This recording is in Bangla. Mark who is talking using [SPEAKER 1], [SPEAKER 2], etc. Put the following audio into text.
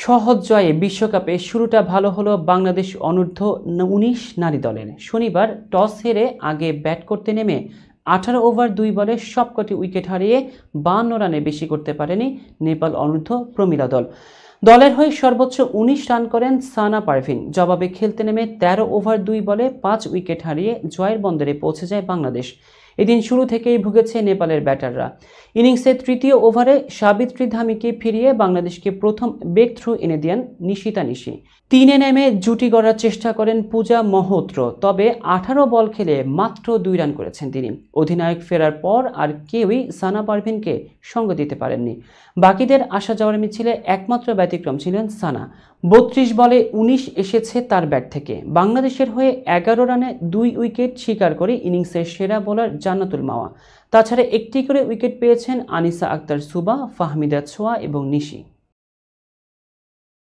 [SPEAKER 1] সহজ জয়ে বিশ্বকাপে শুরুটা ভালো হলো বাংলাদেশ অনূর্ধ্ব-19 নারী দলের। শনিবার টস হেরে আগে ব্যাট করতে নেমে 18 ওভার 2 বলে সবকটি উইকেট হারিয়ে 52 রানে বেশি করতে পারেনি নেপাল অনূর্ধ্ব প্রমিলা দল। দলের হয়ে সর্বোচ্চ 19 রান করেন সানা পারভিন। জবাবে খেলতে নেমে 13 ওভার 2 বলে 5 উইকেট হারিয়ে জয়ের বন্দরে পৌঁছে যায় বাংলাদেশ। এদিন শুরু থেকেই ভুগেছে নেপালের ব্যাটাররা। ইনিংসের তৃতীয় ওভারে সাবিত্রী ধামিকে ফিরিয়ে বাংলাদেশকে প্রথম ব্রেক থ্রু এনে দেন নিশিতা নিশি। 3-এ নেমে জুটি গড়ার চেষ্টা করেন পূজা মহোত্র, তবে 18 বল খেলে মাত্র 2 রান করেছেন তিনি। অধিনায়ক ফেরার পর আর কেউই সানা পারভিনকে সঙ্গ দিতে পারেননি। বাকিদের আসা যাওয়ার মিছিলে একমাত্র ব্যতিক্রম ছিলেন সানা। 32 বলে 19 এসেছে তার ব্যাট থেকে। বাংলাদেশের হয়ে 11 রানে 2 উইকেট শিকার করে ইনিংসের সেরা বোলার জান্নাতুল মাওয়া। তাছাড়া একটি করে উইকেট পেয়েছেন আনিসা আক্তার সুবা, ফাহমিদা ছোয়া এবং নিশি।